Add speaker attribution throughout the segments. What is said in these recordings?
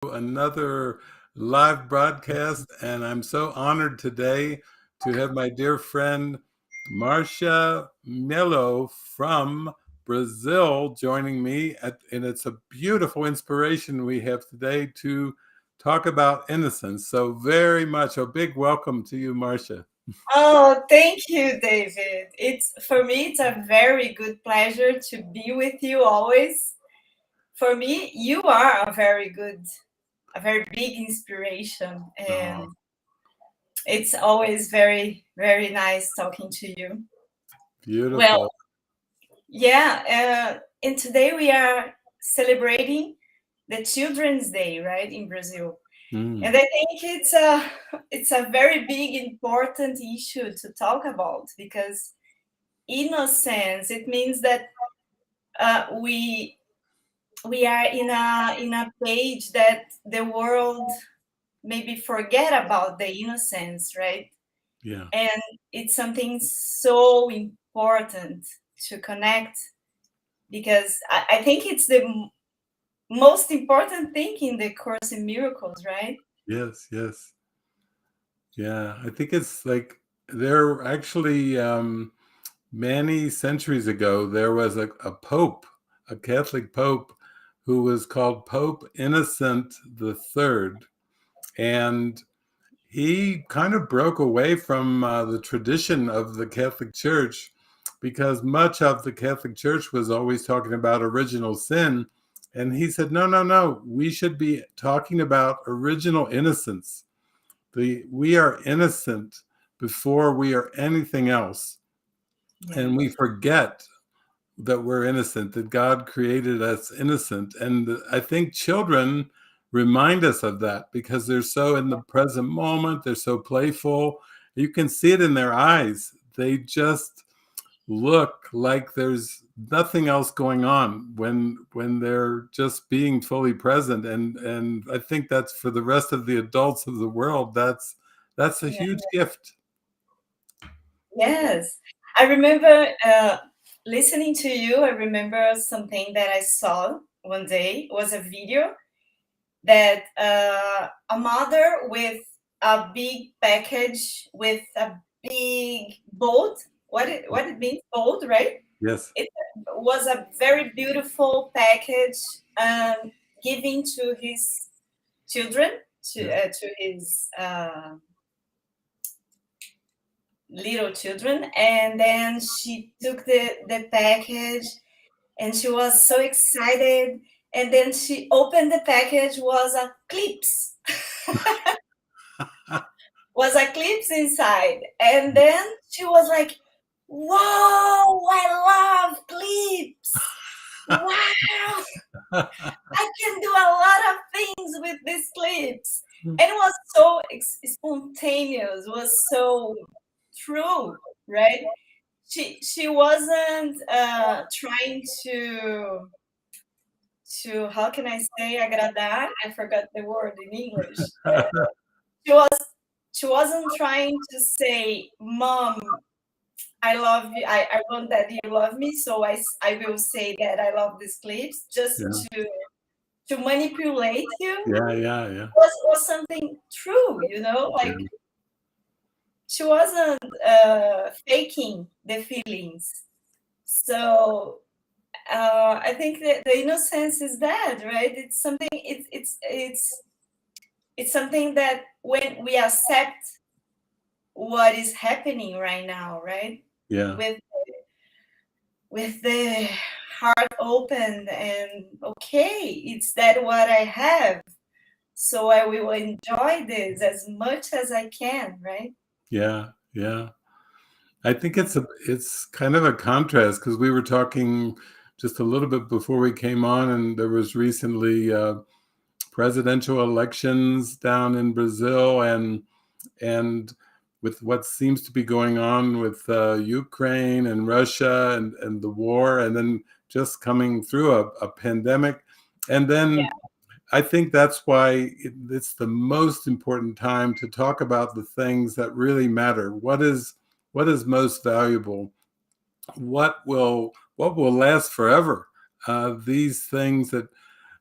Speaker 1: Another live broadcast, and I'm so honored today to have my dear friend Marcia Melo from Brazil joining me, and it's a beautiful inspiration we have today to talk about innocence. So very much a big welcome to you, Marcia.
Speaker 2: Oh, thank you, David. For me, it's a very good pleasure to be with you always. For me, you are a very big inspiration, and
Speaker 1: Oh,
Speaker 2: it's always very, very nice talking to you. Well,
Speaker 1: beautiful.
Speaker 2: yeah, and today we are celebrating the Children's Day, right, in Brazil.
Speaker 1: Mm,
Speaker 2: And I think it's a very big, important issue to talk about because innocence, it means that we are in a page that the world maybe forget about the innocence, right?
Speaker 1: yeah.
Speaker 2: And it's something so important to connect because I think it's the most important thing in the Course in Miracles, right?
Speaker 1: Yes, yes. Yeah, I think it's like there actually many centuries ago there was a pope, a Catholic pope, who was called Pope Innocent the Third, and he kind of broke away from the tradition of the Catholic Church because much of the Catholic Church was always talking about original sin. And he said, no, no, no, we should be talking about original innocence. We are innocent before we are anything else.
Speaker 2: Yeah.
Speaker 1: And we forget that we're innocent, that God created us innocent. And I think children remind us of that because they're so in the present moment, they're so playful. You can see it in their eyes. They just look like there's nothing else going on when they're just being fully present. And I think that's for the rest of the adults of the world, that's a
Speaker 2: Yeah.
Speaker 1: huge gift.
Speaker 2: Yes. I remember listening to you. I remember something that I saw one day. It was a video that a mother with a big package with a big boat. What it means, boat, right?
Speaker 1: Yes.
Speaker 2: It was a very beautiful package giving to his children,
Speaker 1: Yes.
Speaker 2: to his little children, and then she took the package and she was so excited, and then she opened the package, was a clips inside, and then she was like, "Whoa, I love clips. Wow, I can do a lot of things with these clips." And it was so spontaneous, was so true, right? She wasn't trying to, how can I say, agradar? I forgot the word in English. She was she wasn't trying to say, "Mom, I love you. I want that you love me, so I will say that I love these clips,"
Speaker 1: Yeah.
Speaker 2: just to manipulate you.
Speaker 1: Yeah. Yeah. Yeah.
Speaker 2: Was something true,
Speaker 1: Yeah.
Speaker 2: like she wasn't faking the feelings. So I think that the innocence is that, right? It's something. It's something that when we accept what is happening right now, right?
Speaker 1: Yeah.
Speaker 2: With with the heart open and okay, it's that what I have. So I will enjoy this as much as I can, right?
Speaker 1: Yeah. Yeah. I think it's kind of a contrast because we were talking just a little bit before we came on, and there was recently presidential elections down in Brazil, and with what seems to be going on with Ukraine and Russia and the war, and then just coming through a pandemic, and
Speaker 2: Yeah,
Speaker 1: then I think that's why it's the most important time to talk about the things that really matter. What is most valuable? What will last forever? These things that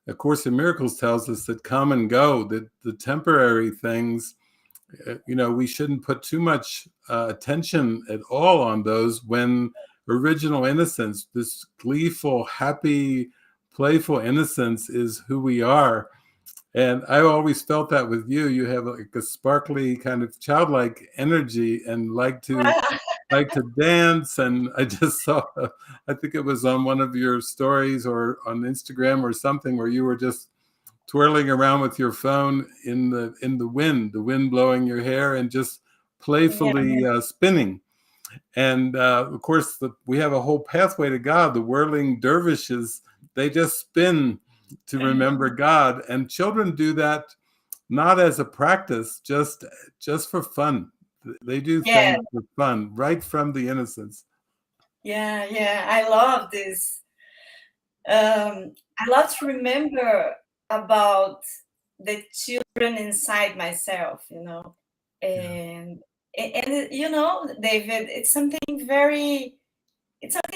Speaker 1: A Course in Miracles tells us that come and go, that the temporary things, we shouldn't put too much attention at all on those, when original innocence, this gleeful, happy, playful innocence, is who we are. And I always felt that with you. You have like a sparkly kind of childlike energy and like to dance. And I just saw, I think it was on one of your stories or on Instagram or something, where you were just twirling around with your phone in the wind blowing your hair, and just playfully spinning. And of course, we have a whole pathway to God. The whirling dervishes, they just spin to remember God. And children do that not as a practice, just for fun. They do
Speaker 2: Yeah,
Speaker 1: things for fun, right from the innocence.
Speaker 2: yeah. I love this. I love to remember about the children inside myself, and David, it's something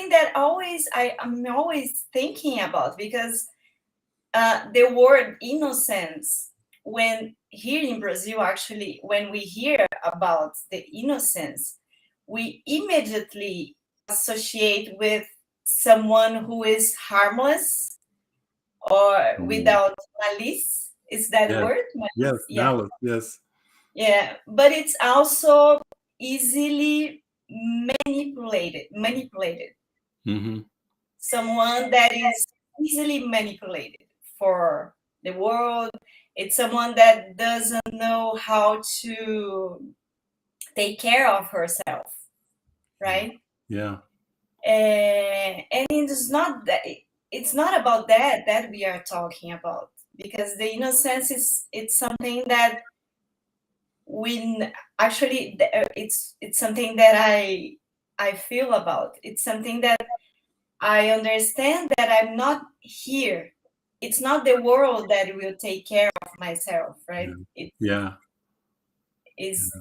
Speaker 2: that I'm always thinking about, because the word innocence, when here in Brazil, actually, when we hear about the innocence, we immediately associate with someone who is harmless or without malice. Is that
Speaker 1: Yes,
Speaker 2: word?
Speaker 1: yes,
Speaker 2: Malice? Yeah.
Speaker 1: malice, yes.
Speaker 2: Yeah. But it's also easily manipulated.
Speaker 1: Mm-hmm.
Speaker 2: Someone that is easily manipulated for the world. It's someone that doesn't know how to take care of herself, right?
Speaker 1: Yeah,
Speaker 2: And it's not that, it's not about that we are talking about, because the innocence is, it's something that actually, it's something that I feel about. It's something that I understand, that I'm not here. It's not the world that will take care of myself, right?
Speaker 1: yeah,
Speaker 2: It's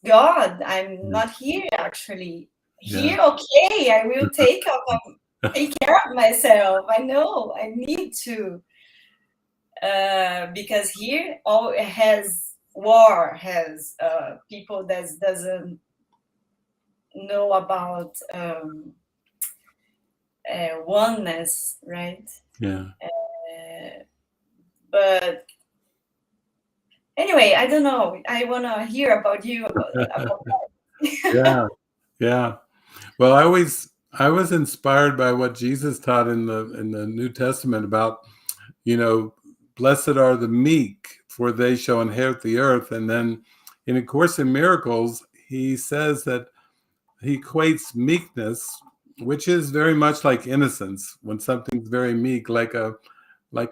Speaker 2: God. I'm
Speaker 1: yeah,
Speaker 2: not here, actually.
Speaker 1: yeah,
Speaker 2: Here, okay, I will take care of myself. I know I need to, because here all has war, has people that doesn't know about oneness, right?
Speaker 1: yeah.
Speaker 2: But anyway, I don't know. I want to hear about you about that.
Speaker 1: Yeah, yeah. Well, I was inspired by what Jesus taught in the New Testament about, blessed are the meek, for they shall inherit the earth. And then in A Course in Miracles, he says that he equates meekness, which is very much like innocence, when something's very meek, like a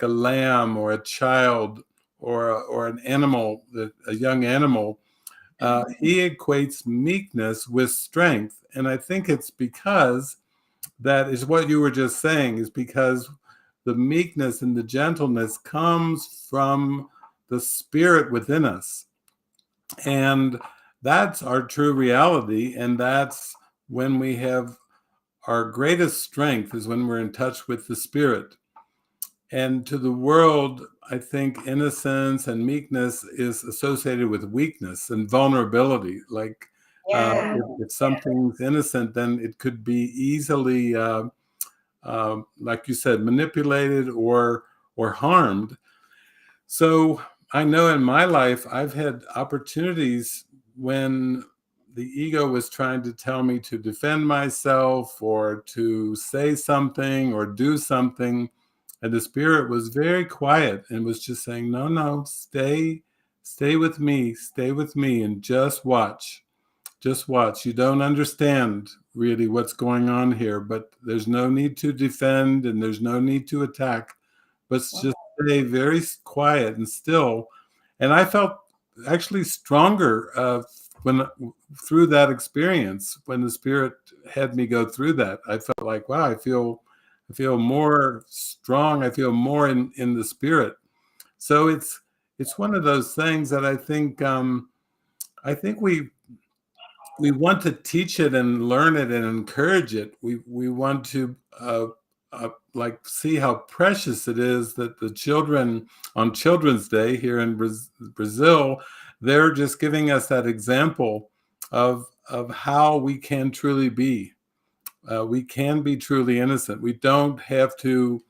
Speaker 1: lamb or a child or an animal, a young animal. He equates meekness with strength. And I think it's because that is what you were just saying, is because the meekness and the gentleness comes from the spirit within us. And that's our true reality. And that's when we have our greatest strength, is when we're in touch with the spirit. And to the world, I think innocence and meekness is associated with weakness and vulnerability. Like
Speaker 2: Yeah.
Speaker 1: if something's innocent, then it could be easily, like you said, manipulated or harmed. So I know in my life, I've had opportunities when the ego was trying to tell me to defend myself or to say something or do something. And the spirit was very quiet and was just saying, no, no, stay with me, and just watch. Just watch. You don't understand really what's going on here, but there's no need to defend and there's no need to attack, but just stay very quiet and still. And I felt actually stronger when through that experience, when the spirit had me go through that. I felt like, wow, I feel more strong. I feel more in the spirit. So it's one of those things that I think we want to teach it and learn it and encourage it. We want to like see how precious it is that the children on Children's Day here in Brazil, they're just giving us that example of how we can truly be. We can be truly innocent. We don't have to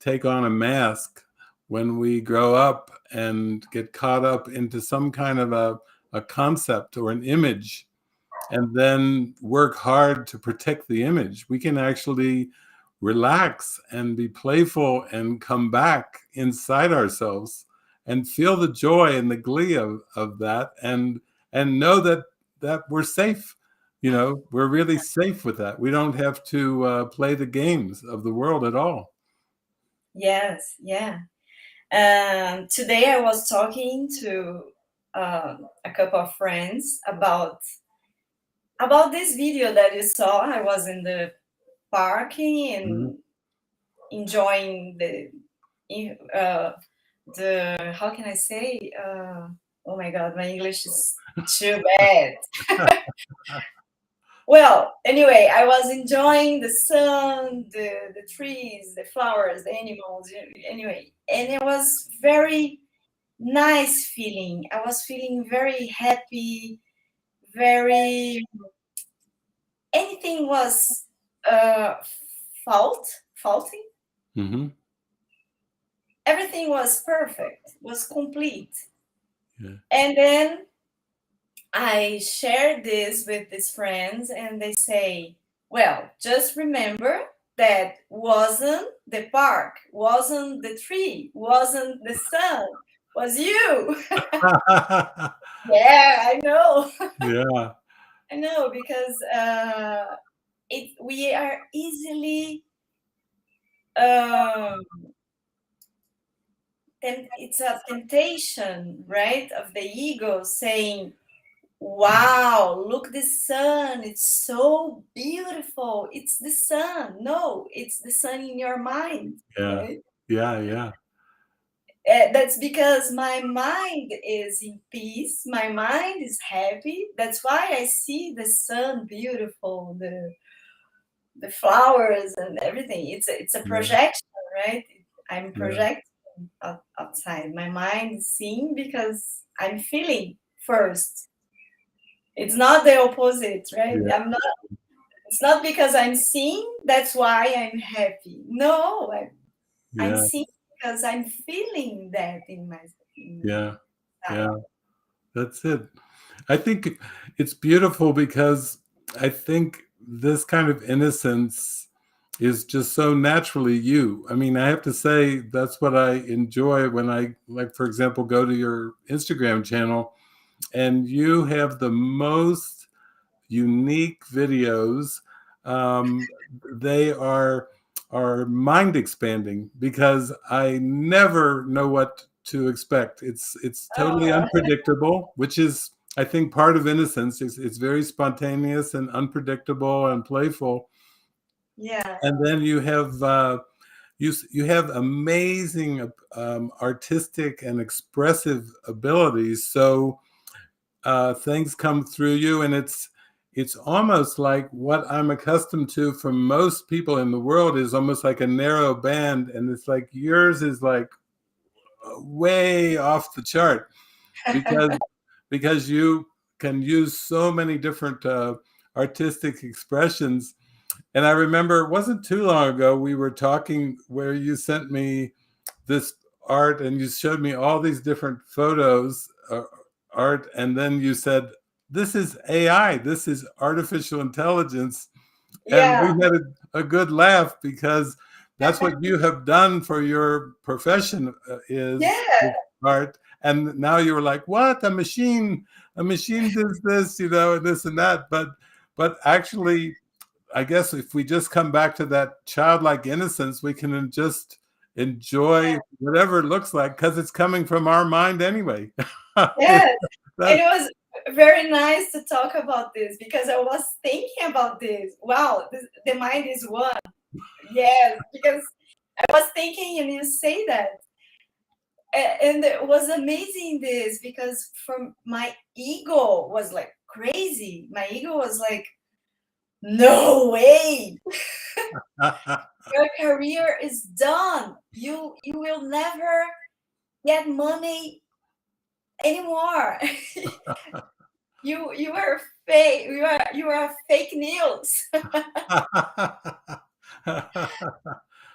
Speaker 1: take on a mask when we grow up and get caught up into some kind of a concept or an image and then work hard to protect the image. We can actually relax and be playful and come back inside ourselves and feel the joy and the glee of that, and know that we're safe. We're really safe with that. We don't have to play the games of the world at all.
Speaker 2: Yes, yeah. Today I was talking to a couple of friends about this video that you saw. I was in the parking and enjoying the how can I say? Oh my God, my English is too bad. Well, anyway, I was enjoying the sun, the trees, the flowers, the animals, anyway, and it was very nice feeling. I was feeling very happy, very anything was uh faulty.
Speaker 1: Mm-hmm.
Speaker 2: Everything was perfect, was complete.
Speaker 1: Yeah.
Speaker 2: And then I shared this with these friends, and they say, well, just remember that wasn't the park, wasn't the tree, wasn't the sun, was you. Yeah, I know.
Speaker 1: Yeah.
Speaker 2: I know, because we are easily it's a temptation, right, of the ego saying, wow, look the sun, it's so beautiful, it's the sun. No, it's the sun in your mind,
Speaker 1: Yeah.
Speaker 2: right?
Speaker 1: Yeah.
Speaker 2: That's because my mind is in peace, my mind is happy. That's why I see the sun beautiful, the flowers and everything. It's a projection, right? I'm projecting outside. My mind is seeing because I'm feeling first. It's not the opposite, right?
Speaker 1: Yeah.
Speaker 2: It's not because I'm seeing, that's why I'm happy. No, I'm
Speaker 1: Yeah.
Speaker 2: seeing because I'm feeling that in my
Speaker 1: Yeah.
Speaker 2: side.
Speaker 1: Yeah. That's it. I think it's beautiful because I think this kind of innocence is just so naturally you. I mean, I have to say that's what I enjoy when I, like, for example, go to your Instagram channel, and you have the most unique videos. They are mind expanding because I never know what to expect. It's totally
Speaker 2: Oh,
Speaker 1: unpredictable, which is, I think, part of innocence. It's very spontaneous and unpredictable and playful.
Speaker 2: yeah.
Speaker 1: And then you have you have amazing artistic and expressive abilities. So things come through you, and it's almost like what I'm accustomed to from most people in the world is almost like a narrow band, and it's like yours is like way off the chart because you can use so many different artistic expressions. And I remember it wasn't too long ago we were talking where you sent me this art and you showed me all these different photos, art, and then you said, this is AI, this is artificial intelligence. And we
Speaker 2: Yeah.
Speaker 1: had a good laugh because that's what you have done for your profession, is
Speaker 2: Yeah.
Speaker 1: art. And now you were like, what? A machine does this, and this and that. But actually, I guess if we just come back to that childlike innocence, we can just enjoy whatever it looks like because it's coming from our mind anyway.
Speaker 2: Yes. And
Speaker 1: That,
Speaker 2: it was very nice to talk about this because I was thinking about this. Wow, the mind is one. Yes, because I was thinking and you say that. And it was amazing this because from my ego was like crazy. My ego was like, no way. Your career is done. You will never get money anymore. You are fake. You are fake news.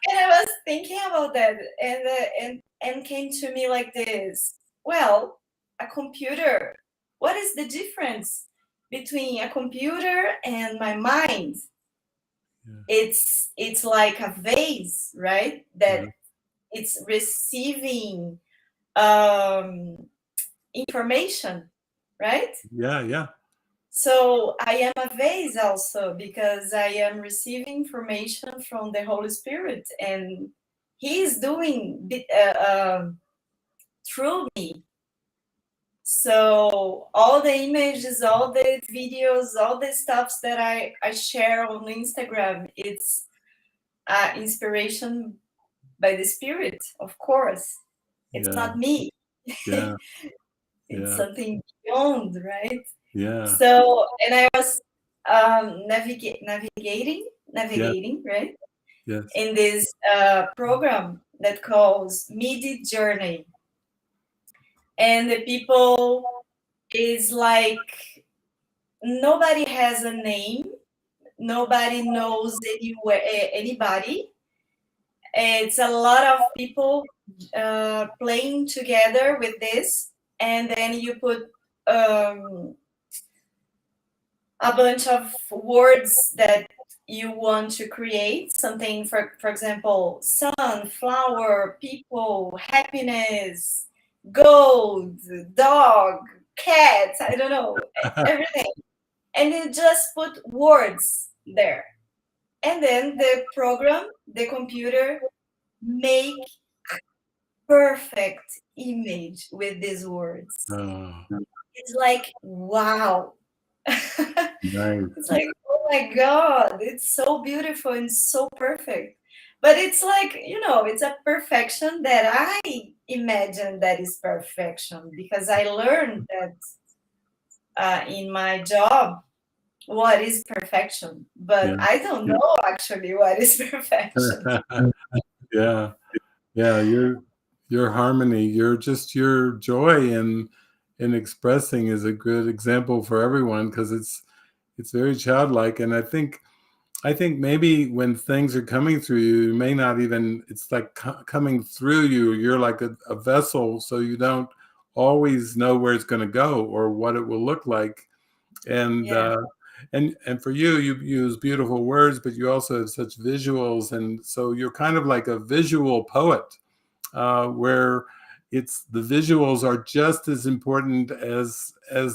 Speaker 2: And I was thinking about that, and came to me like this. Well, a computer. What is the difference between a computer and my mind?
Speaker 1: Yeah.
Speaker 2: It's like a vase, right? That
Speaker 1: Yeah.
Speaker 2: it's receiving um, information, right?
Speaker 1: Yeah. Yeah.
Speaker 2: So I am a vase also because I am receiving information from the Holy Spirit, and He is doing through me. So all the images, all the videos, all the stuffs that I share on Instagram, it's inspiration by the Spirit, of course. It's
Speaker 1: Yeah.
Speaker 2: not me.
Speaker 1: Yeah.
Speaker 2: It's
Speaker 1: Yeah.
Speaker 2: something beyond, right?
Speaker 1: Yeah.
Speaker 2: So, and I was
Speaker 1: Yeah.
Speaker 2: navigating, right,
Speaker 1: Yes.
Speaker 2: in this program that calls Midi Journey, and the people is like nobody has a name, nobody knows anybody. It's a lot of people playing together with this, and then you put um, a bunch of words that you want to create something, for example, sun, flower, people, happiness, gold, dog, cat, I don't know, everything. And you just put words there, and then the program, the computer, make perfect image with these words.
Speaker 1: Oh,
Speaker 2: It's like wow.
Speaker 1: nice.
Speaker 2: It's like, oh my God, it's so beautiful and so perfect. But it's like, it's a perfection that I imagine that is perfection because I learned that in my job what is perfection. But
Speaker 1: Yeah.
Speaker 2: I don't know actually what is perfection.
Speaker 1: Yeah. Yeah. Your harmony, your joy in expressing is a good example for everyone because it's very childlike. And I think maybe when things are coming through you, you may not even, it's like coming through you. You're like a vessel, so you don't always know where it's going to go or what it will look like. And
Speaker 2: Yeah.
Speaker 1: and for you, you use beautiful words, but you also have such visuals, and so you're kind of like a visual poet, where it's the visuals are just as important as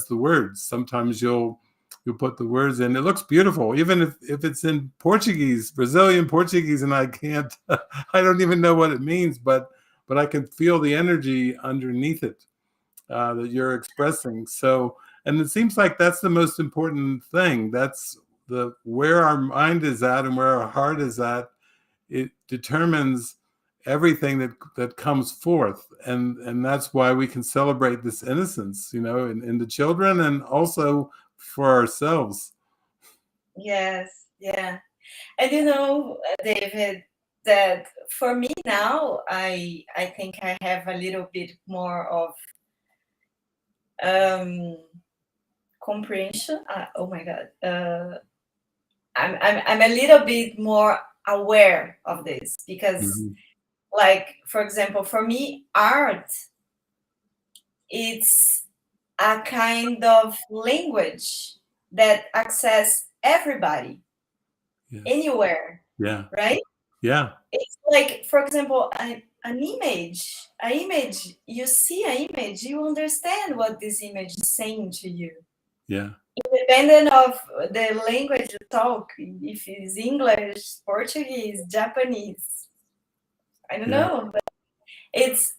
Speaker 1: the words. Sometimes you'll put the words in. It looks beautiful, even if it's in Portuguese, Brazilian Portuguese, and I can't, I don't even know what it means, but I can feel the energy underneath it that you're expressing. So, and it seems like that's the most important thing. That's the where our mind is at and where our heart is at. It determines everything that comes forth, and that's why we can celebrate this innocence, in the children and also for ourselves.
Speaker 2: Yes. Yeah. And David, that for me now, I think I have a little bit more of um, comprehension. Oh my God, I'm a little bit more aware of this because,
Speaker 1: Mhm.
Speaker 2: like, for example, for me, art it's a kind of language that access everybody
Speaker 1: Yes.
Speaker 2: anywhere,
Speaker 1: Yeah.
Speaker 2: right?
Speaker 1: Yeah.
Speaker 2: It's like, for example, an image, you see an image, you understand what this image is saying to you.
Speaker 1: Yeah.
Speaker 2: Independent of the language you talk, if it's English, Portuguese, Japanese, I don't
Speaker 1: Yeah.
Speaker 2: know, but it's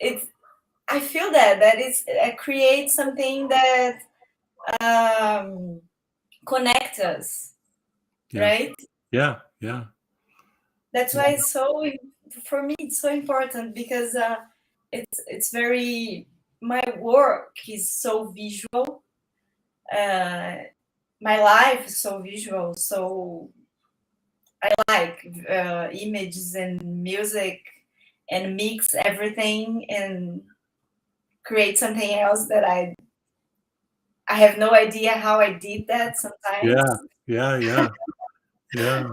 Speaker 2: I feel that it creates something that um, connects us,
Speaker 1: Yeah.
Speaker 2: right?
Speaker 1: Yeah. Yeah.
Speaker 2: That's
Speaker 1: Yeah.
Speaker 2: why for me it's so important because it's very, my work is so visual, uh, my life is so visual, so like images and music and mix everything and create something else that I have no idea how I did that sometimes.
Speaker 1: Yeah, yeah, yeah, yeah,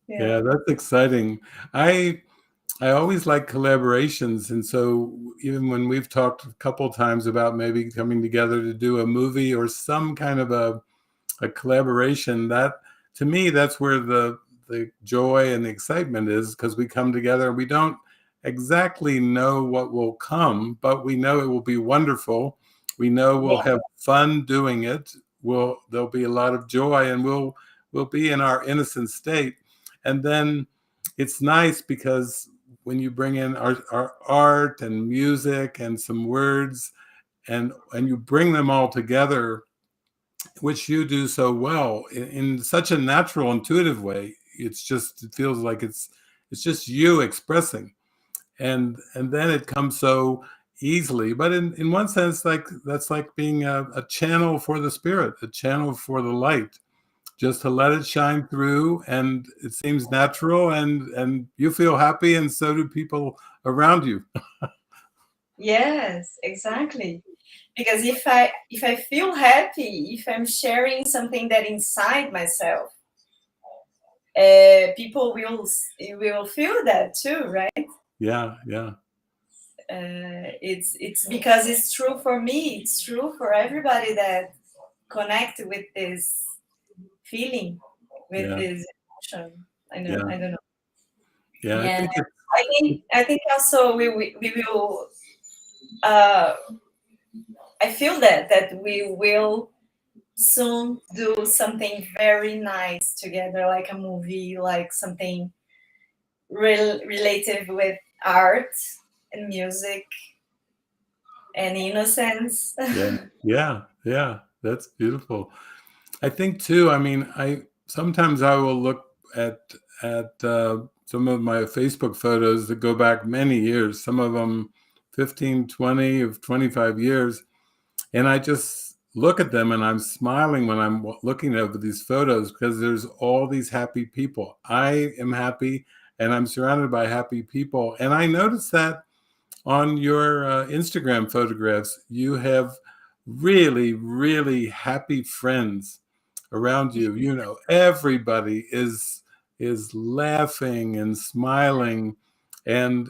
Speaker 2: Yeah.
Speaker 1: yeah. That's exciting. I I always like collaborations, and so even when we've talked a couple times about maybe coming together to do a movie or some kind of a collaboration, that to me that's where the joy and the excitement is, because we come together and we don't exactly know what will come, but we know it will be wonderful. We know we'll
Speaker 2: Yeah.
Speaker 1: have fun doing it. There'll be a lot of joy, and we'll be in our innocent state. And then it's nice because when you bring in our art and music and some words, and you bring them all together, which you do so well in such a natural, intuitive way. It feels like it's just you expressing, and then it comes so easily. But in one sense, like that's like being a channel for the spirit, a channel for the light, just to let it shine through, and it seems natural, and you feel happy, and so do people around you.
Speaker 2: Yes, exactly. Because if I feel happy, if I'm sharing something that inside myself, people will feel that too, right?
Speaker 1: Yeah, yeah,
Speaker 2: It's because it's true for me. It's true for everybody that connect with this feeling, with
Speaker 1: yeah,
Speaker 2: this emotion. I know.
Speaker 1: yeah,
Speaker 2: I don't know.
Speaker 1: yeah. I
Speaker 2: And
Speaker 1: think it's
Speaker 2: I think also we will. Uh, I feel that we will soon do something very nice together, like a movie, like something related with art and music and innocence.
Speaker 1: yeah, yeah, yeah. That's beautiful. I think too, I mean, I sometimes I will look at some of my Facebook photos that go back many years, some of them 15, 20, of 25 years, and I just look at them and I'm smiling when I'm looking over these photos, because there's all these happy people. I am happy, and I'm surrounded by happy people. And I noticed that on your Instagram photographs, you have really, really happy friends around you. You know, everybody is laughing and smiling, and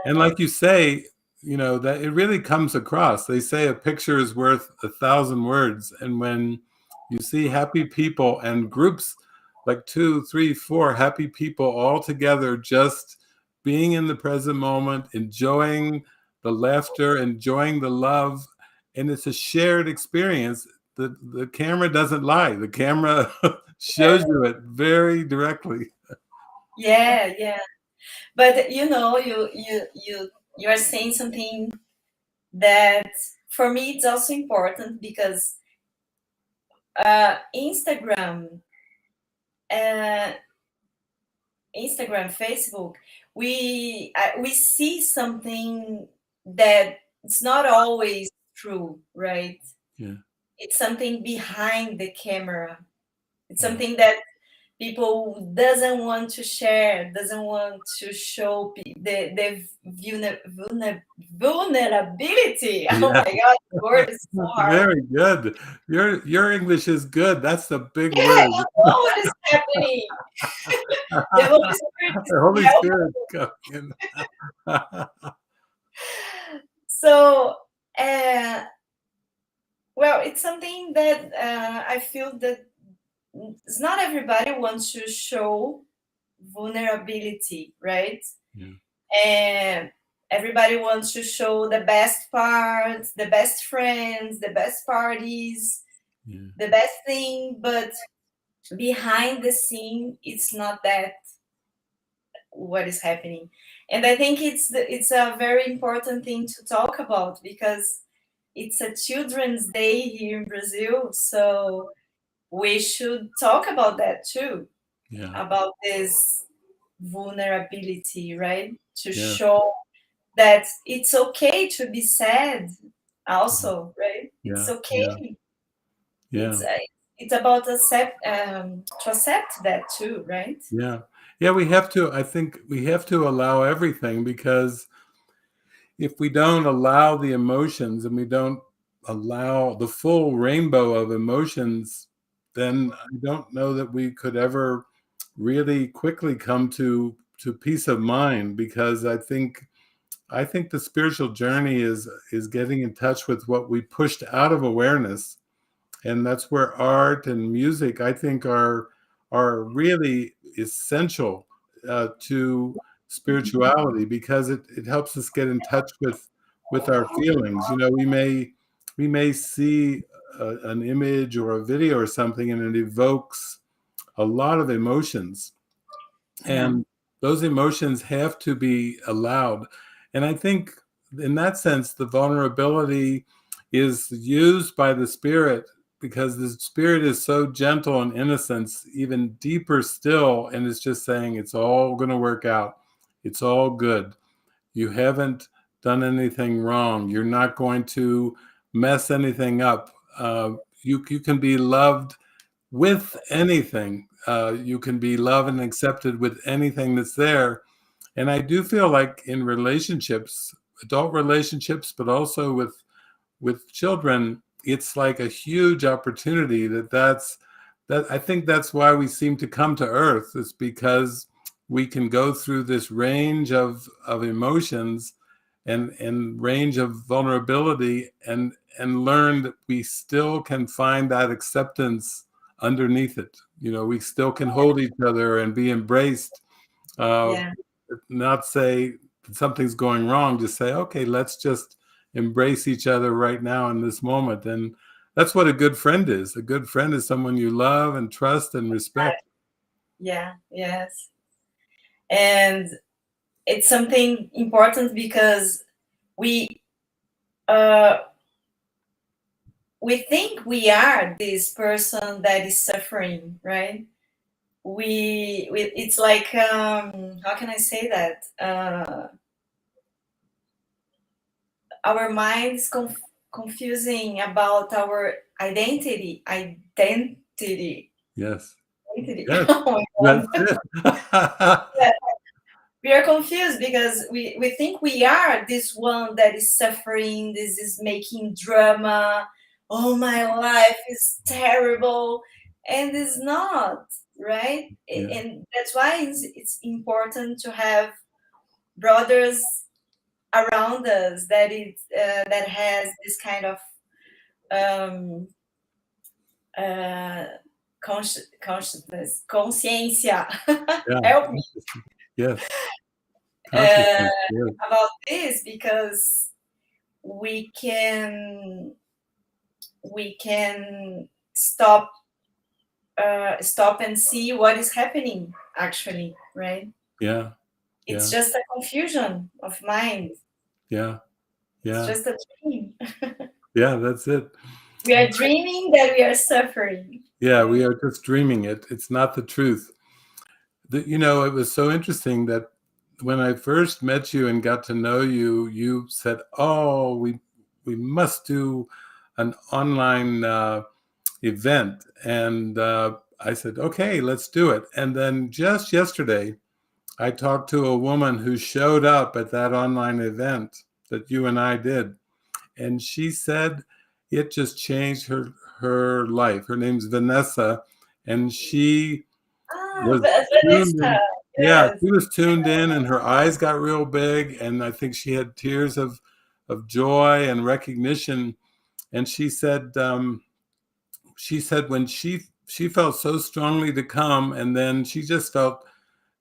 Speaker 1: like you say, you know, that it really comes across. They say a picture is worth 1,000 words, and when you see happy people and groups like 2, 3, 4 happy people all together, just being in the present moment, enjoying the laughter, enjoying the love, and it's a shared experience. The camera doesn't lie. The camera shows you it very directly.
Speaker 2: Yeah, yeah. But you are saying something that for me it's also important because Instagram, uh, Facebook, we see something that it's not always true, right?
Speaker 1: Yeah,
Speaker 2: It's something behind the camera. It's
Speaker 1: yeah,
Speaker 2: something that people doesn't want to share, doesn't want to show the vulnerability. Oh
Speaker 1: yeah.
Speaker 2: my god, the word is so hard.
Speaker 1: Very good. Your English is good. That's the big
Speaker 2: Yeah, I
Speaker 1: word.
Speaker 2: don't know what is happening. The Holy Spirit is
Speaker 1: The Holy
Speaker 2: helping.
Speaker 1: Spirit coming in.
Speaker 2: So, uh, well, it's something that I feel that it's not everybody wants to show vulnerability, right?
Speaker 1: Yeah,
Speaker 2: And everybody wants to show the best parts, the best friends, the best parties,
Speaker 1: yeah,
Speaker 2: the best thing, but behind the scene, it's not that what is happening. And I think it's a very important thing to talk about because it's a Children's Day here in Brazil, so we should talk about that too,
Speaker 1: yeah,
Speaker 2: about this vulnerability, right? To
Speaker 1: yeah,
Speaker 2: show that it's okay to be sad also, right? It's
Speaker 1: yeah, yeah,
Speaker 2: okay.
Speaker 1: yeah,
Speaker 2: It's it's about to accept that too, right?
Speaker 1: Yeah. Yeah, we have to, I think we have to allow everything, because if we don't allow the emotions and we don't allow the full rainbow of emotions, then I don't know that we could ever really quickly come to peace of mind, because I think the spiritual journey is getting in touch with what we pushed out of awareness, and that's where art and music, I think, are really essential to spirituality, because it helps us get in touch with our feelings. You know, we may see an image or a video or something, and it evokes a lot of emotions,
Speaker 2: Yeah,
Speaker 1: and those emotions have to be allowed. And I think in that sense, the vulnerability is used by the spirit, because the spirit is so gentle and innocent, even deeper still, and it's just saying it's all going to work out. It's all good. You haven't done anything wrong. You're not going to mess anything up. You can be loved with anything. You can be loved and accepted with anything that's there. And I do feel like in relationships, adult relationships, but also with children, it's like a huge opportunity that I think that's why we seem to come to Earth. It's because we can go through this range of emotions and range of vulnerability, and learn that we still can find that acceptance underneath it. You know, we still can hold each other and be embraced. Uh,
Speaker 2: yeah,
Speaker 1: Not say something's going wrong, just say, okay, let's just embrace each other right now in this moment. And that's what a good friend is. A good friend is someone you love and trust and respect.
Speaker 2: yeah, yes. And it's something important because we uh we think we are this person that is suffering, right? We it's like how can I say that? Our mind is confusing about our
Speaker 1: Yes.
Speaker 2: identity.
Speaker 1: Yes.
Speaker 2: Oh my
Speaker 1: That's
Speaker 2: god.
Speaker 1: it.
Speaker 2: Yeah, we are confused because we think we are this one that is suffering, this is making drama. Oh, my life is terrible, and it's not, right?
Speaker 1: Yeah.
Speaker 2: And that's why it's important to have brothers around us that has this kind of um, uh, consciousness, consciência.
Speaker 1: Yeah.
Speaker 2: Help me
Speaker 1: Yes.
Speaker 2: uh,
Speaker 1: Consciousness. Yes.
Speaker 2: about this because we can stop stop and see what is happening actually, right?
Speaker 1: Yeah.
Speaker 2: It's
Speaker 1: Yeah.
Speaker 2: just a confusion of mind.
Speaker 1: Yeah.
Speaker 2: It's
Speaker 1: Yeah.
Speaker 2: just a dream.
Speaker 1: Yeah. That's it.
Speaker 2: We are dreaming that we are suffering.
Speaker 1: Yeah.
Speaker 2: Yeah.
Speaker 1: We are just dreaming it. It's not the truth. You know, it was so interesting that when I first met you and got to know you, you said, "Oh, we must do an online event," and I said, "Okay, let's do it." And then just yesterday, I talked to a woman who showed up at that online event that you and I did, and she said it just changed her life. Her name's Vanessa, and she
Speaker 2: Ah,
Speaker 1: was tuned
Speaker 2: Vanessa.
Speaker 1: in. Yeah,
Speaker 2: Yes.
Speaker 1: she was tuned in, and her eyes got real big, and I think she had tears of joy and recognition. And she said when she felt so strongly to come, and then she just felt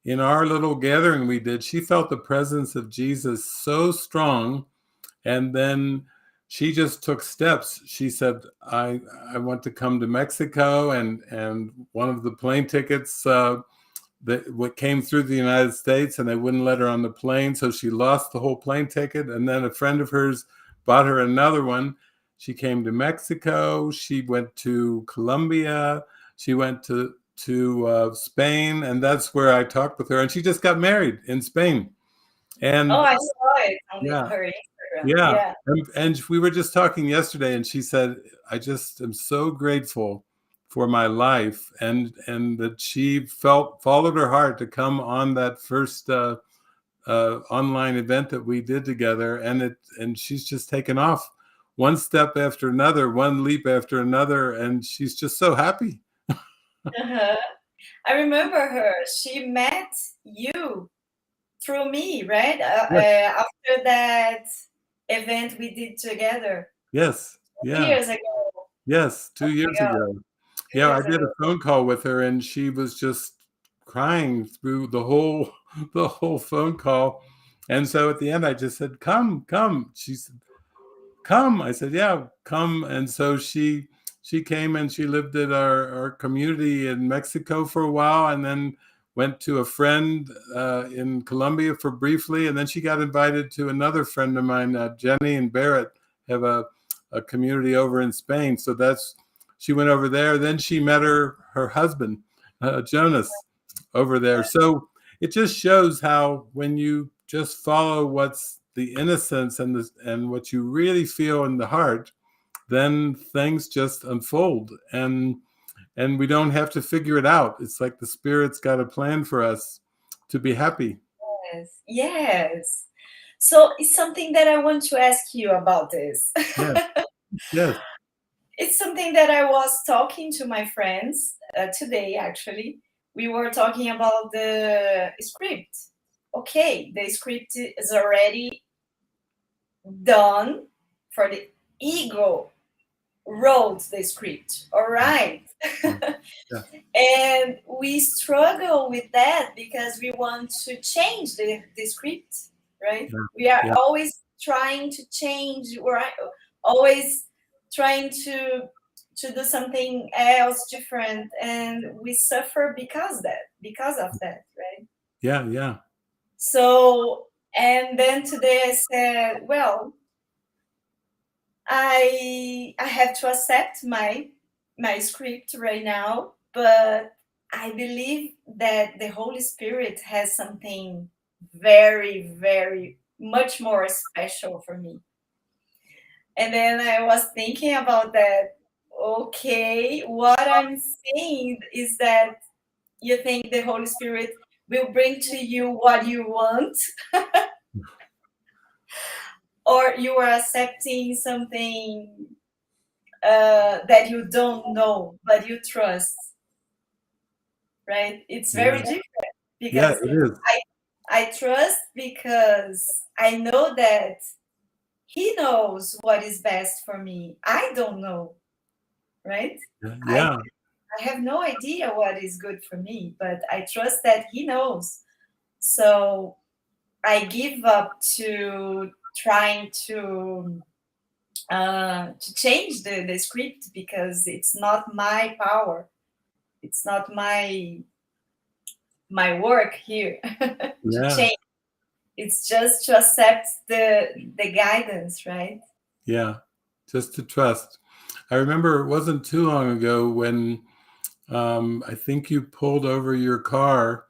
Speaker 1: in our little gathering we did, she felt the presence of Jesus so strong, and then she just took steps. She said, I want to come to Mexico, and one of the plane tickets that what came through the United States, and they wouldn't let her on the plane, so she lost the whole plane ticket. And then a friend of hers bought her another one. She came to Mexico. She went to Colombia. She went to Spain, and that's where I talked with her. And she just got married in Spain.
Speaker 2: Oh,
Speaker 1: And
Speaker 2: I saw it on
Speaker 1: yeah,
Speaker 2: her Instagram.
Speaker 1: yeah.
Speaker 2: Yeah.
Speaker 1: And we were just talking yesterday, and she said, I just am so grateful for my life, and that she followed her heart to come on that first online event that we did together, and she's just taken off one step after another, one leap after another, and she's just so happy.
Speaker 2: Uh-huh. I remember her. She met you through me, right?
Speaker 1: Yes,
Speaker 2: After that event we did together
Speaker 1: yes,
Speaker 2: 2
Speaker 1: yeah,
Speaker 2: years ago.
Speaker 1: yes,
Speaker 2: Oh
Speaker 1: 2 years
Speaker 2: my God,
Speaker 1: ago.
Speaker 2: 2
Speaker 1: Yeah, I
Speaker 2: years
Speaker 1: did
Speaker 2: ago.
Speaker 1: a phone call with her, and she was just crying through the whole the whole phone call. And so at the end, I just said, "Come, come." She said, "Come." I said, "Yeah, come." And so she came, and she lived at our community in Mexico for a while, and then went to a friend in Colombia for briefly, and then she got invited to another friend of mine, Jenny and Barrett, have a community over in Spain. So she went over there. Then she met her husband, Jonas, over there. So it just shows how when you just follow what's the innocence and what you really feel in the heart, then things just unfold, and we don't have to figure it out. It's like the Spirit's got a plan for us to be happy.
Speaker 2: Yes, yes. So it's something that I want to ask you about this.
Speaker 1: Yes, yes,
Speaker 2: It's something that I was talking to my friends today, actually. We were talking about the script. Okay, the script is already done for the ego wrote the script. All right.
Speaker 1: yeah,
Speaker 2: And we struggle with that because we want to change the script, right?
Speaker 1: yeah,
Speaker 2: We are
Speaker 1: yeah,
Speaker 2: always trying to change, we're always trying to do something else different, and we suffer because of that, right?
Speaker 1: yeah, yeah,
Speaker 2: So, and then today I said, well, I have to accept my script right now, but I believe that the Holy Spirit has something very, very much more special for me. And then I was thinking about that. Okay, what I'm saying is that you think the Holy Spirit will bring to you what you want, or you are accepting something that you don't know but you trust, right? It's very
Speaker 1: yeah,
Speaker 2: different
Speaker 1: yeah.
Speaker 2: because
Speaker 1: It is.
Speaker 2: I trust because I know that he knows what is best for me. I don't know, right? I
Speaker 1: Yeah,
Speaker 2: I have no idea what is good for me, but I trust that he knows. So I give up to trying to change the script because it's not my power. It's not my work here to
Speaker 1: yeah,
Speaker 2: change. It's just to accept the guidance, right?
Speaker 1: yeah. Just to trust. I remember it wasn't too long ago when I think you pulled over your car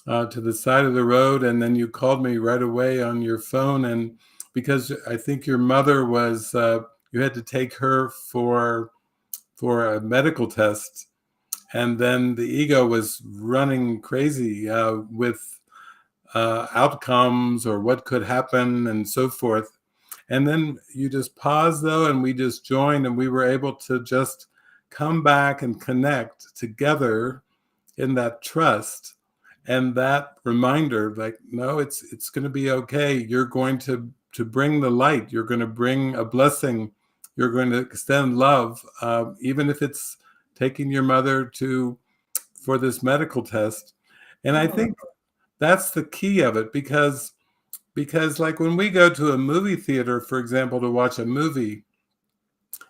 Speaker 1: to the side of the road, and then you called me right away on your phone, and because I think your mother was, you had to take her for a medical test, and then the ego was running crazy with outcomes or what could happen and so forth. And then you just paused though, and we just joined, and we were able to just come back and connect together in that trust and that reminder, like, no, it's going to be okay. You're going to bring the light. You're going to bring a blessing. You're going to extend love, even if it's taking your mother to for this medical test. And I
Speaker 2: Mhm.
Speaker 1: think that's the key of it, because like when we go to a movie theater, for example, to watch a movie,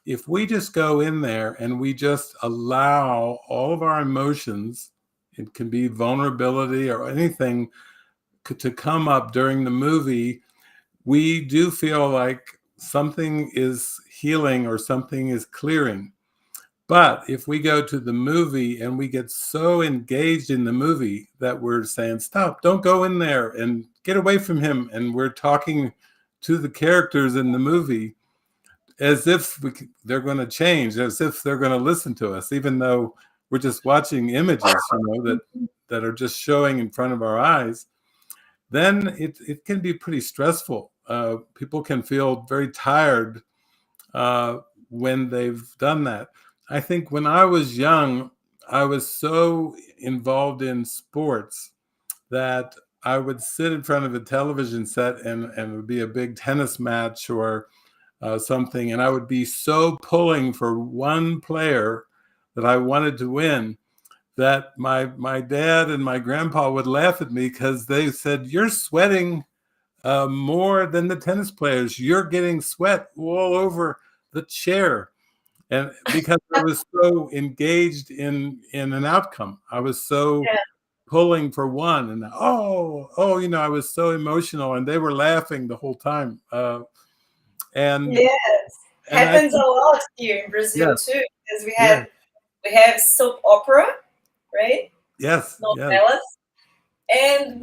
Speaker 1: if we just go in there and we just allow all of our emotions, it can be vulnerability or anything, to come up during the movie, we do feel like something is healing or something is clearing. But if we go to the movie and we get so engaged in the movie that we're saying, stop, don't go in there and get away from him, and we're talking to the characters in the movie, as if they're going to change, as if they're going to listen to us, even though we're just watching images, that are just showing in front of our eyes. Then it can be pretty stressful. People can feel very tired when they've done that. I think when I was young, I was so involved in sports that I would sit in front of a television set, and it would be a big tennis match or something, and I would be so pulling for one player that I wanted to win, that my dad and my grandpa would laugh at me because they said, "You're sweating more than the tennis players. You're getting sweat all over the chair." And because I was so engaged in an outcome, I was so
Speaker 2: Yeah.
Speaker 1: pulling for one, and I was so emotional, and they were laughing the whole time. And
Speaker 2: Yes,
Speaker 1: and I
Speaker 2: happens a
Speaker 1: think,
Speaker 2: lot here in Brazil
Speaker 1: yes,
Speaker 2: too, because
Speaker 1: yes,
Speaker 2: we have soap opera, right?
Speaker 1: yes, yes,
Speaker 2: Novelas. And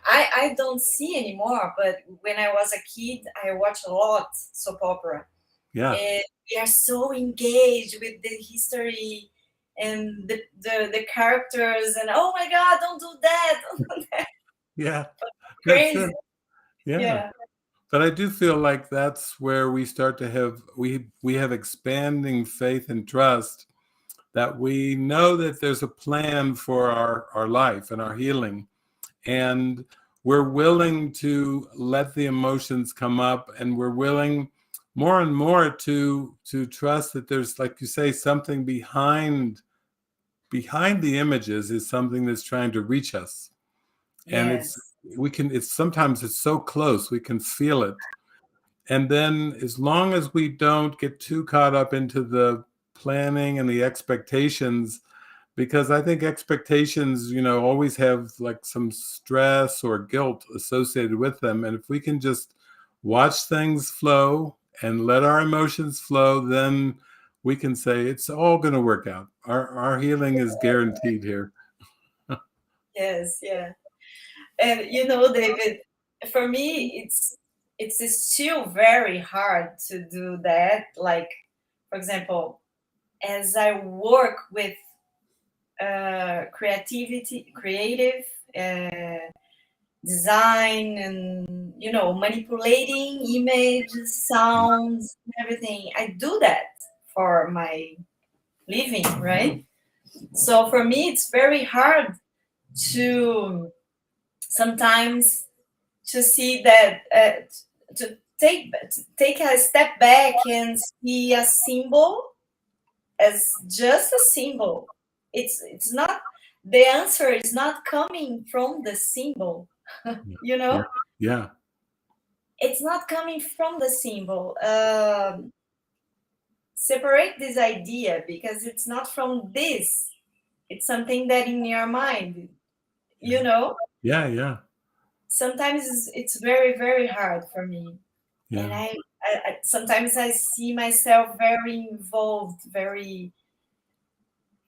Speaker 2: I don't see anymore, but when I was a kid, I watched a lot soap opera.
Speaker 1: yeah,
Speaker 2: And we are so engaged with the history and the characters, and oh my God, don't do that, don't do that.
Speaker 1: yeah. That's
Speaker 2: Crazy.
Speaker 1: it. Yeah.
Speaker 2: Yeah.
Speaker 1: But I do feel like that's where we start to have we have expanding faith and trust, that we know that there's a plan for our life and our healing, and we're willing to let the emotions come up, and we're willing more and more to trust that there's, like you say, something behind the images is something that's trying to reach us. And
Speaker 2: Yes.
Speaker 1: it's sometimes it's so close, we can feel it. And then as long as we don't get too caught up into the planning and the expectations, because I think expectations, always have like some stress or guilt associated with them. And if we can just watch things flow and let our emotions flow, then we can say it's all going to work out. Our healing is guaranteed here.
Speaker 2: Yes. Yeah. And David, for me, it's still very hard to do that. Like, for example, as I work with creative design, and manipulating images, sounds, everything, I do that for my living, right? So for me, it's very hard to sometimes to see that to take a step back and see a symbol as just a symbol. It's not, the answer is not coming from the symbol. you
Speaker 1: Yeah.
Speaker 2: know
Speaker 1: Yeah.
Speaker 2: it's not coming from the symbol. Separate this idea, because it's not from this. It's something that in your mind, you
Speaker 1: Yeah.
Speaker 2: know
Speaker 1: Yeah. Yeah.
Speaker 2: sometimes it's very, very hard for me. And
Speaker 1: Yeah.
Speaker 2: I sometimes I see myself very involved, very,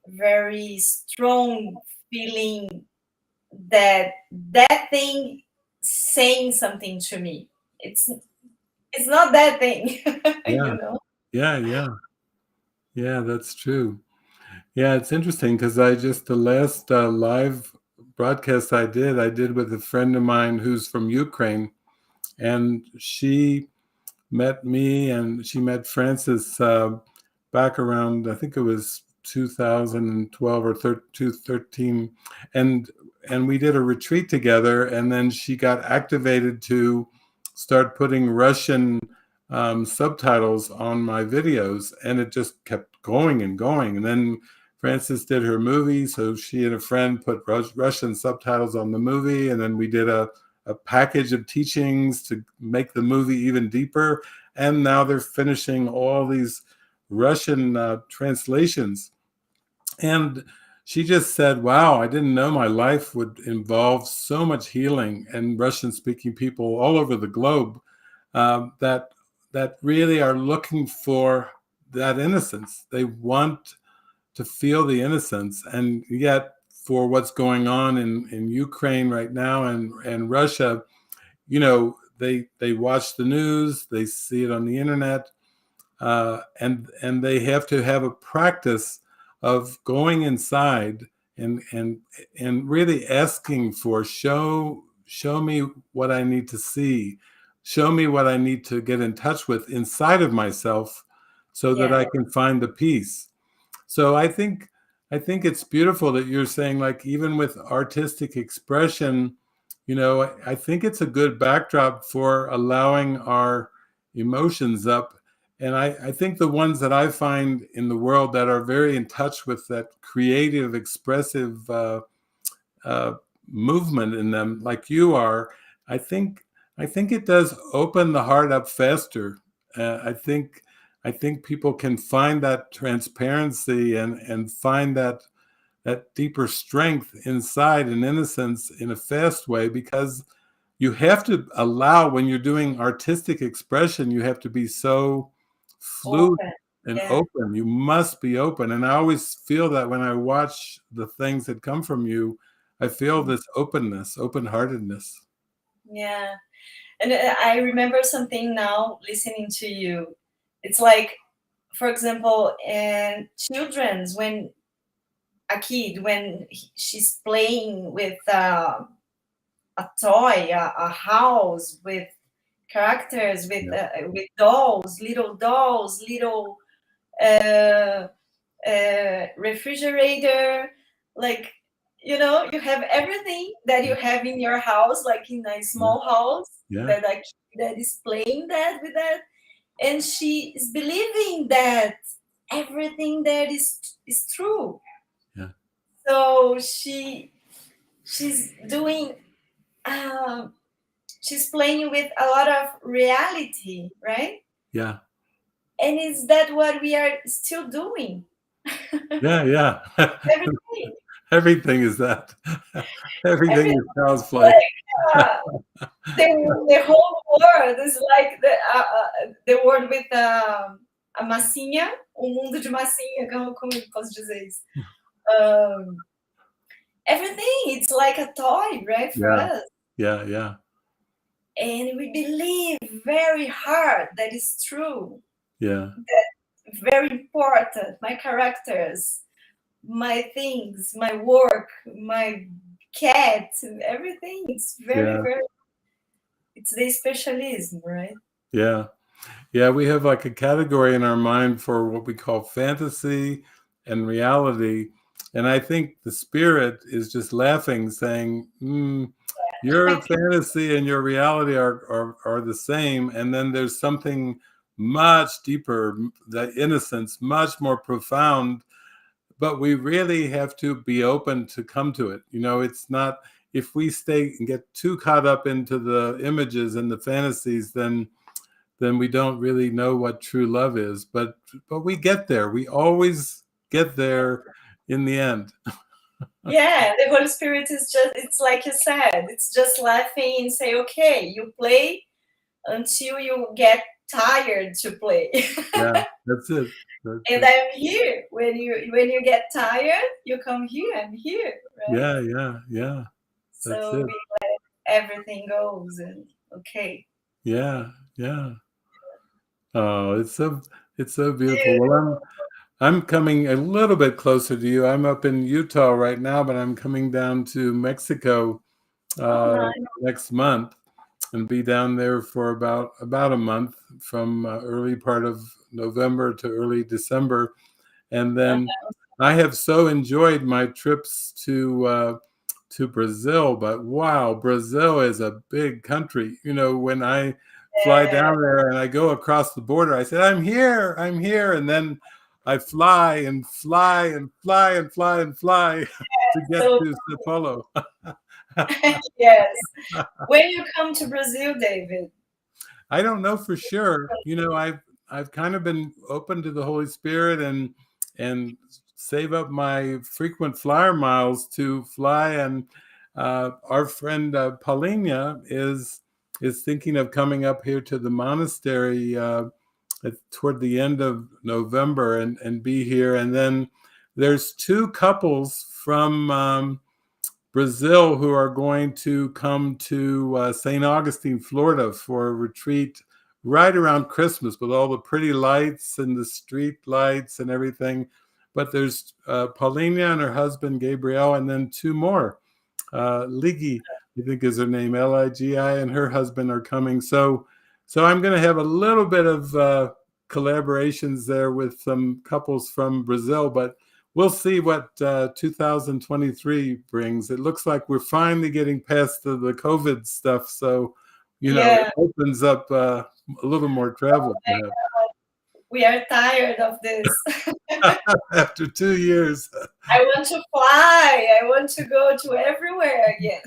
Speaker 2: very strong feeling that that thing saying something to me. It's not that thing.
Speaker 1: Yeah.
Speaker 2: you know
Speaker 1: Yeah. Yeah. Yeah. That's true. Yeah, it's interesting because the last live broadcast I did with a friend of mine who's from Ukraine, and she met me and she met Francis back around, I think it was 2012 or 2013, and we did a retreat together, and then she got activated to start putting Russian subtitles on my videos, and it just kept going and going. And then Frances did her movie, so she and a friend put Russian subtitles on the movie, and then we did a package of teachings to make the movie even deeper. And now they're finishing all these Russian translations. And she just said, wow, I didn't know my life would involve so much healing and Russian speaking people all over the globe, that really are looking for that innocence. They want to feel the innocence. And yet, for what's going on in Ukraine right now, and Russia, they watch the news, they see it on the internet, and they have to have a practice of going inside and really asking for show me what I need to see, show me what I need to get in touch with inside of myself, so that
Speaker 2: Yeah.
Speaker 1: I can find the peace. So I think it's beautiful that you're saying, like, even with artistic expression, I think it's a good backdrop for allowing our emotions up. And I think the ones that I find in the world that are very in touch with that creative, expressive uh, movement in them, like you are, I think I think it does open the heart up faster. I think people can find that transparency and find that deeper strength inside and innocence in a fast way, because you have to allow, when you're doing artistic expression, you have to be so fluid
Speaker 2: Open.
Speaker 1: and
Speaker 2: Yeah.
Speaker 1: open. You must be open. And I always feel that when I watch the things that come from you, I feel this openness, open-heartedness.
Speaker 2: Yeah. And I remember something now listening to you. It's like, for example, in children's, when a kid, when she's playing with a toy, a house with characters,
Speaker 1: Yeah,
Speaker 2: with dolls, little uh, refrigerator, like, you have everything that you have in your house, like in a
Speaker 1: yeah,
Speaker 2: small house,
Speaker 1: yeah,
Speaker 2: that a kid that is playing that with that, and she is believing that everything that is true.
Speaker 1: yeah,
Speaker 2: So she's doing um, she's playing with a lot of reality, right?
Speaker 1: yeah,
Speaker 2: And is that what we are still doing?
Speaker 1: yeah, yeah.
Speaker 2: Everything,
Speaker 1: Everything is that. Everything
Speaker 2: everything
Speaker 1: is child's
Speaker 2: is
Speaker 1: play.
Speaker 2: like the whole world is like the world with a massinha, mundo de massinha, como eu posso dizer isso? Um, Everything, it's like a toy, right, for
Speaker 1: Yeah,
Speaker 2: us.
Speaker 1: yeah, yeah,
Speaker 2: And we believe very hard that is true,
Speaker 1: yeah,
Speaker 2: very important. My characters, my things, my work, my cat, everything. It's very,
Speaker 1: yeah,
Speaker 2: very, it's the specialism, right?
Speaker 1: yeah. Yeah, we have like a category in our mind for what we call fantasy and reality. And I think the spirit is just laughing, saying, your fantasy and your reality are the same. And then there's something much deeper, the innocence, much more profound. But we really have to be open to come to it. It's not, if we stay and get too caught up into the images and the fantasies, then we don't really know what true love is. But we get there. We always get there in the end.
Speaker 2: Yeah, the Holy Spirit is just, it's like you said, it's just laughing and say, okay, you play until you get tired to play.
Speaker 1: Yeah, that's it. That's
Speaker 2: And
Speaker 1: it.
Speaker 2: I'm here. When you get tired, you come here, I'm here, right?
Speaker 1: Yeah, yeah, yeah. That's
Speaker 2: So
Speaker 1: it.
Speaker 2: we let everything goes, and okay.
Speaker 1: Yeah, yeah. Oh, it's so beautiful.
Speaker 2: Dude,
Speaker 1: Well, I'm coming a little bit closer to you. I'm up in Utah right now, but I'm coming down to Mexico
Speaker 2: oh
Speaker 1: uh,
Speaker 2: nice.
Speaker 1: next month, and be down there for about a month, from early part of November to early December. And then I have so enjoyed my trips to Brazil, but wow, Brazil is a big country. When I fly
Speaker 2: Yeah,
Speaker 1: down there and I go across the border, I said, I'm here, and then I fly and fly and fly and fly and fly to get
Speaker 2: so
Speaker 1: to Sao Paulo.
Speaker 2: yes. When you come to Brazil, David.
Speaker 1: I don't know for sure. I've kind of been open to the Holy Spirit, and save up my frequent flyer miles to fly. And our friend Paulina is thinking of coming up here to the monastery toward the end of November, and be here. And then there's two couples from Brazil who are going to come to St. Augustine, Florida, for a retreat right around Christmas with all the pretty lights and the street lights and everything. But there's Paulina and her husband Gabriel, and then two more. Ligi, I think is her name, Ligi, and her husband are coming. So I'm going to have a little bit of collaborations there with some couples from Brazil, but we'll see what 2023 brings. It looks like we're finally getting past the COVID stuff, so
Speaker 2: Yeah.
Speaker 1: it opens up a little more travel. Perhaps.
Speaker 2: We are tired of this.
Speaker 1: After 2 years.
Speaker 2: I want to fly. I want to go to everywhere again.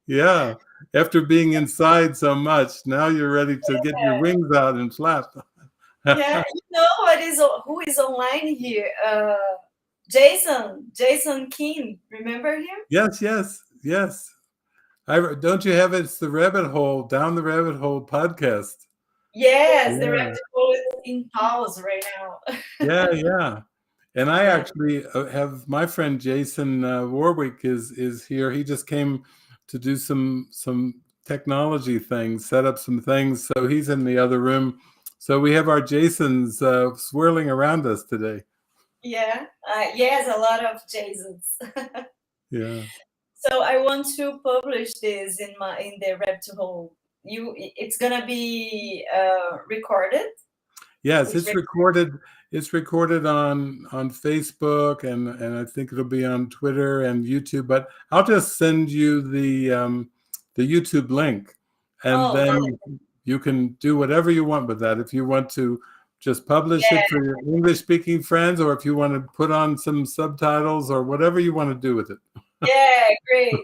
Speaker 1: Yeah. After being inside so much, now you're ready to get your wings out and flap.
Speaker 2: Yeah, who is online here? Jason King. Remember him?
Speaker 1: Yes. Don't you have It's the Rabbit Hole, Down the Rabbit Hole podcast?
Speaker 2: Yes, the rabbit hole is in pause right now.
Speaker 1: Yeah. And I actually have my friend Jason Warwick is here. He just came to do some technology things, set up some things. So he's in the other room. So we have our Jasons swirling around us today.
Speaker 2: Yeah, yes, a lot of Jasons.
Speaker 1: Yeah.
Speaker 2: So I want to publish this in the rabbit hole. It's gonna be recorded.
Speaker 1: Yes, it's recorded. It's recorded on Facebook, and I think it'll be on Twitter and YouTube. But I'll just send you the YouTube link, and then you can do whatever you want with that. If you want to just publish it for your English-speaking friends, or if you want to put on some subtitles, or whatever you want to do with it.
Speaker 2: Yeah, great.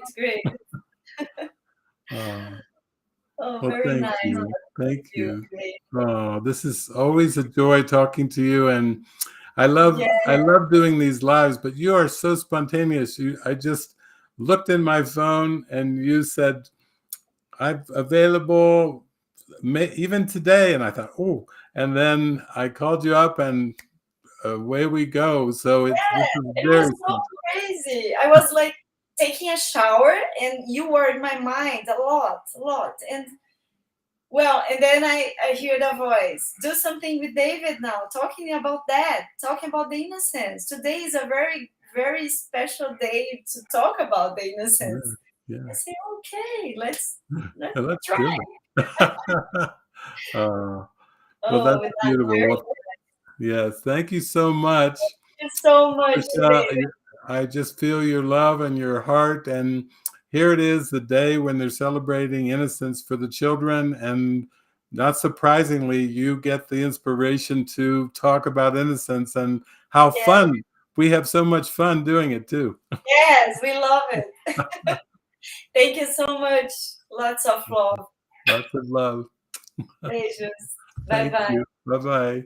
Speaker 1: Well,
Speaker 2: very nice.
Speaker 1: Thank you. Oh, this is always a joy talking to you, and I love doing these lives. But you are so spontaneous. I just looked in my phone, and you said, "I'm available, even today." And I thought, "Oh!" And then I called you up, and away we go. So
Speaker 2: it was so crazy. I was like taking a shower, and you were in my mind a lot, and then I hear the voice. Do something with David now, talking about the innocence. Today is a very, very special day to talk about the innocence.
Speaker 1: Yeah.
Speaker 2: I say, okay, let's
Speaker 1: try. Well, that's beautiful. Well, yes, thank you so much.
Speaker 2: Thank you so much, David.
Speaker 1: I just feel your love and your heart, and here it is, the day when they're celebrating innocence for the children, and not surprisingly, you get the inspiration to talk about innocence and how fun. We have so much fun doing it too.
Speaker 2: Yes, we love it. Thank you so much. Lots of love.
Speaker 1: Lots of love.
Speaker 2: Beijos. Bye-bye.
Speaker 1: Bye-bye.